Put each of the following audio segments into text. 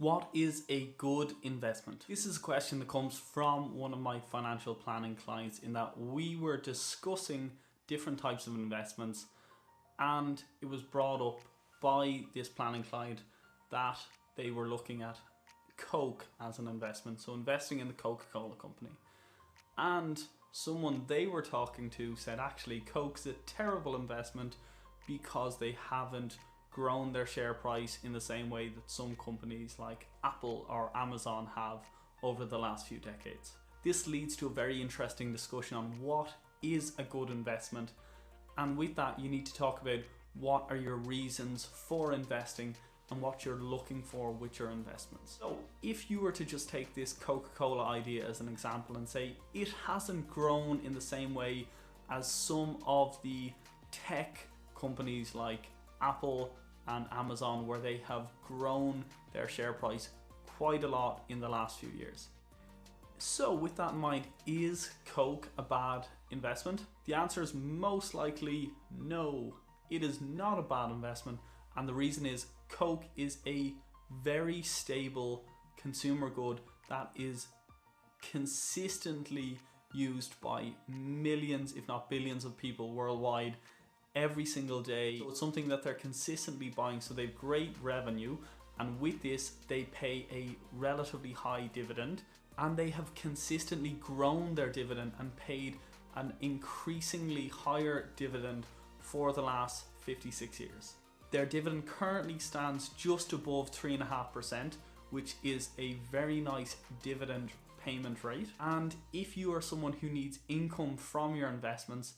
What is a good investment? This is a question that comes from one of my financial planning clients, in that we were discussing different types of investments and it was brought up by this planning client that they were looking at Coke as an investment, so investing in the Coca Cola company. And someone they were talking to said actually Coke's a terrible investment because they haven't grown their share price in the same way that some companies like Apple or Amazon have over the last few decades. This leads to a very interesting discussion on what is a good investment, and with that you need to talk about what are your reasons for investing and what you're looking for with your investments. So if you were to just take this Coca-Cola idea as an example and say it hasn't grown in the same way as some of the tech companies like Apple and Amazon, where they have grown their share price quite a lot in the last few years. So with that in mind, is Coke a bad investment? The answer is most likely no. It is not a bad investment, and the reason is Coke is a very stable consumer good that is consistently used by millions, if not billions of people worldwide every single day. So it's something that they're consistently buying, so they have great revenue, and with this they pay a relatively high dividend, and they have consistently grown their dividend and paid an increasingly higher dividend for the last 56 years. Their dividend currently stands just above 3.5%, which is a very nice dividend payment rate. And if you are someone who needs income from your investments,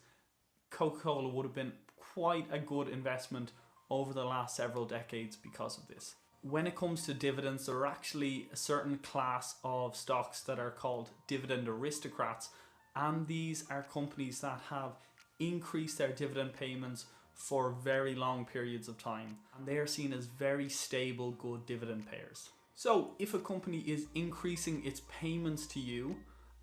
Coca-Cola would have been quite a good investment over the last several decades because of this. When it comes to dividends, there are actually a certain class of stocks that are called dividend aristocrats, and these are companies that have increased their dividend payments for very long periods of time, and they are seen as very stable, good dividend payers. So if a company is increasing its payments to you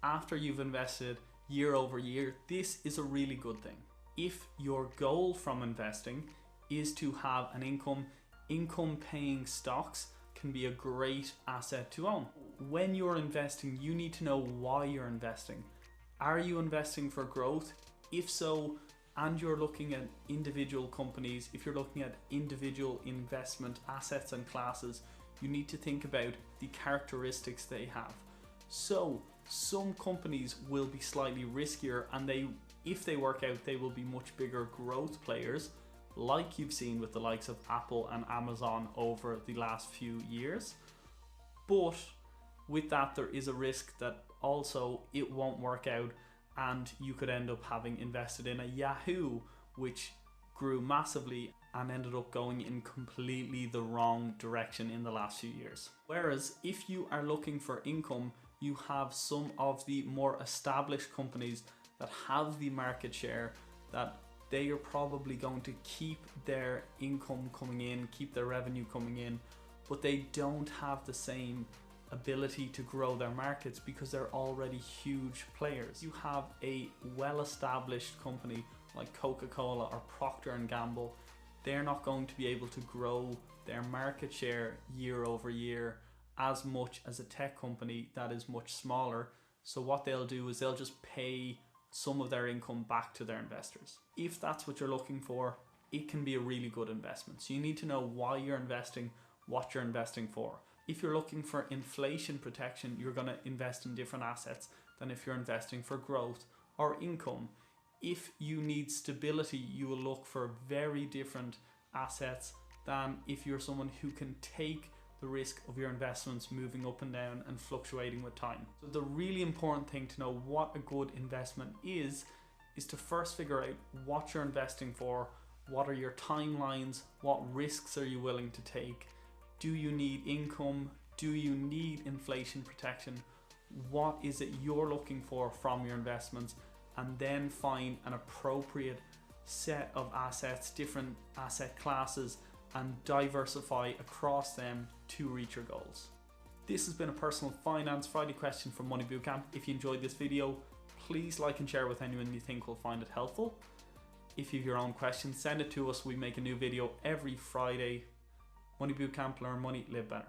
after you've invested year over year, this is a really good thing. If your goal from investing is to have an income paying stocks can be a great asset to own. When you're investing, you need to know why you're investing. Are you investing for growth? If so, and you're looking at individual companies, if you're looking at individual investment assets and classes, you need to think about the characteristics they have. So some companies will be slightly riskier, and if they work out, they will be much bigger growth players, like you've seen with the likes of Apple and Amazon over the last few years. But with that, there is a risk that also it won't work out, and you could end up having invested in a Yahoo, which grew massively and ended up going in completely the wrong direction in the last few years. Whereas if you are looking for income, you have some of the more established companies that have the market share, that they are probably going to keep their income coming in, keep their revenue coming in, but they don't have the same ability to grow their markets because they're already huge players. You have a well-established company like Coca Cola or Procter & Gamble, they're not going to be able to grow their market share year over year as much as a tech company that is much smaller. So what they'll do is they'll just pay some of their income back to their investors. If that's what you're looking for, it can be a really good investment. So you need to know why you're investing, what you're investing for. If you're looking for inflation protection, you're going to invest in different assets than if you're investing for growth or income. If you need stability, you will look for very different assets than if you're someone who can take the risk of your investments moving up and down and fluctuating with time. So the really important thing to know what a good investment is to first figure out what you're investing for, what are your timelines, what risks are you willing to take, do you need income, do you need inflation protection, what is it you're looking for from your investments, and then find an appropriate set of assets, different asset classes, and diversify across them to reach your goals. This has been a Personal Finance Friday question from Money Bootcamp. If you enjoyed this video, please like and share with anyone you think will find it helpful. If you have your own questions, send it to us. We make a new video every Friday. Money Bootcamp, learn money, live better.